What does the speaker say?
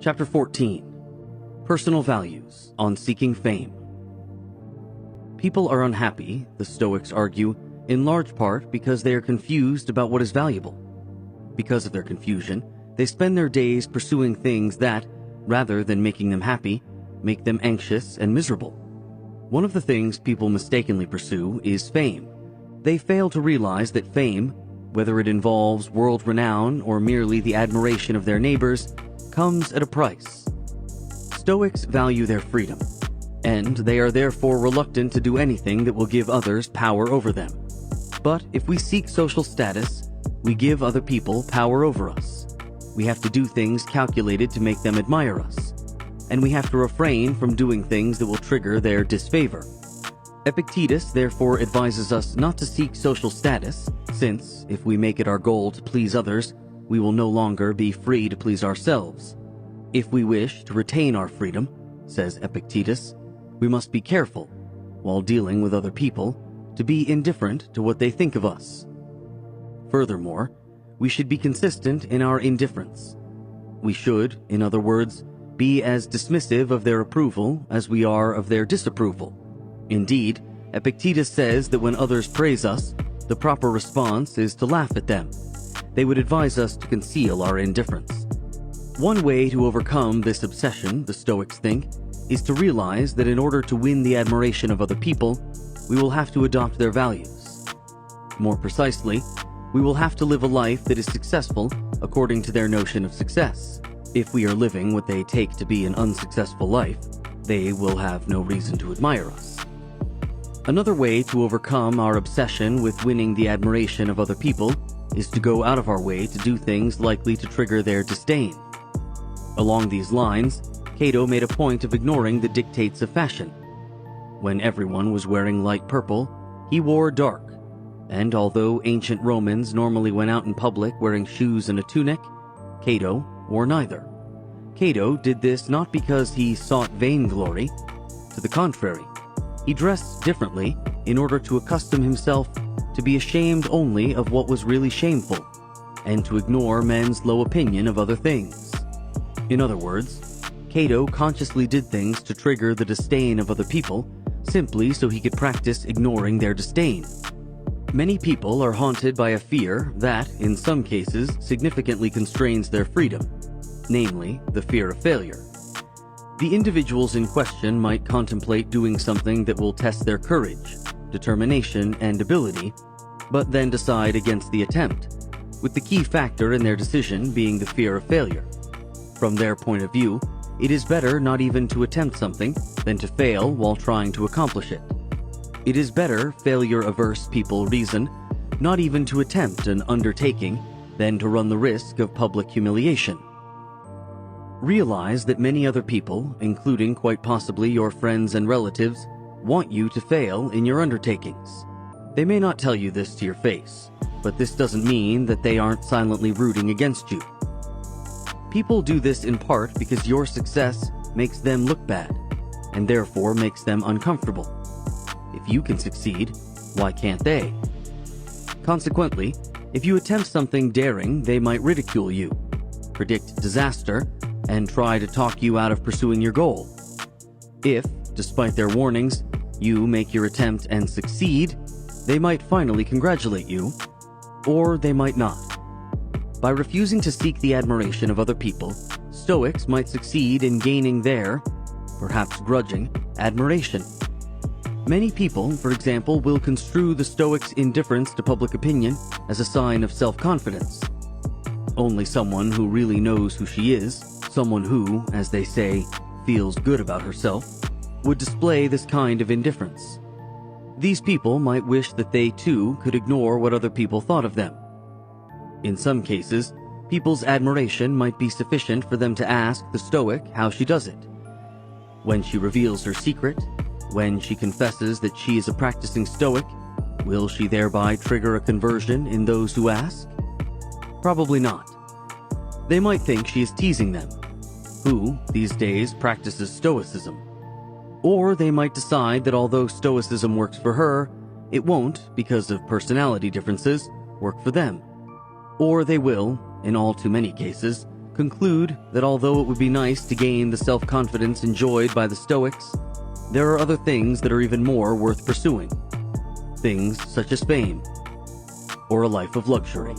Chapter 14. Personal Values on Seeking Fame. People are unhappy, the Stoics argue, in large part because they are confused about what is valuable. Because of their confusion, they spend their days pursuing things that, rather than making them happy, make them anxious and miserable. One of the things people mistakenly pursue is fame. They fail to realize that fame, whether it involves world renown or merely the admiration of their neighbors, comes at a price. Stoics value their freedom, and they are therefore reluctant to do anything that will give others power over them. But if we seek social status, we give other people power over us. We have to do things calculated to make them admire us, and we have to refrain from doing things that will trigger their disfavor. Epictetus therefore advises us not to seek social status, since, if we make it our goal to please others, we will no longer be free to please ourselves. If we wish to retain our freedom, says Epictetus, we must be careful, while dealing with other people, to be indifferent to what they think of us. Furthermore, we should be consistent in our indifference. We should, in other words, be as dismissive of their approval as we are of their disapproval. Indeed, Epictetus says that when others praise us, the proper response is to laugh at them. They would advise us to conceal our indifference. One way to overcome this obsession, the Stoics think, is to realize that in order to win the admiration of other people, we will have to adopt their values. More precisely, we will have to live a life that is successful according to their notion of success. If we are living what they take to be an unsuccessful life, they will have no reason to admire us. Another way to overcome our obsession with winning the admiration of other people is to go out of our way to do things likely to trigger their disdain. Along these lines, Cato made a point of ignoring the dictates of fashion. When everyone was wearing light purple, he wore dark, and although ancient Romans normally went out in public wearing shoes and a tunic, Cato wore neither. Cato did this not because he sought vainglory. To the contrary, he dressed differently in order to accustom himself to be ashamed only of what was really shameful, and to ignore men's low opinion of other things. In other words, Cato consciously did things to trigger the disdain of other people, simply so he could practice ignoring their disdain. Many people are haunted by a fear that, in some cases, significantly constrains their freedom, namely, the fear of failure. The individuals in question might contemplate doing something that will test their courage, determination, and ability, but then decide against the attempt, with the key factor in their decision being the fear of failure. From their point of view, it is better not even to attempt something than to fail while trying to accomplish it. It is better, failure-averse people reason, not even to attempt an undertaking than to run the risk of public humiliation. Realize that many other people, including quite possibly your friends and relatives, want you to fail in your undertakings. They may not tell you this to your face, but this doesn't mean that they aren't silently rooting against you. People do this in part because your success makes them look bad, and therefore makes them uncomfortable. If you can succeed, why can't they? Consequently, if you attempt something daring, they might ridicule you, predict disaster, and try to talk you out of pursuing your goal. If, despite their warnings, you make your attempt and succeed, they might finally congratulate you, or they might not. By refusing to seek the admiration of other people, Stoics might succeed in gaining their, perhaps grudging, admiration. Many people, for example, will construe the Stoics' indifference to public opinion as a sign of self-confidence. Only someone who really knows who she is, someone who, as they say, feels good about herself, would display this kind of indifference. These people might wish that they too could ignore what other people thought of them. In some cases, people's admiration might be sufficient for them to ask the Stoic how she does it. When she reveals her secret, when she confesses that she is a practicing Stoic, will she thereby trigger a conversion in those who ask? Probably not. They might think she is teasing them, who, these days, practices Stoicism. Or they might decide that although Stoicism works for her, it won't, because of personality differences, work for them. Or they will, in all too many cases, conclude that although it would be nice to gain the self-confidence enjoyed by the Stoics, there are other things that are even more worth pursuing. Things such as fame or a life of luxury.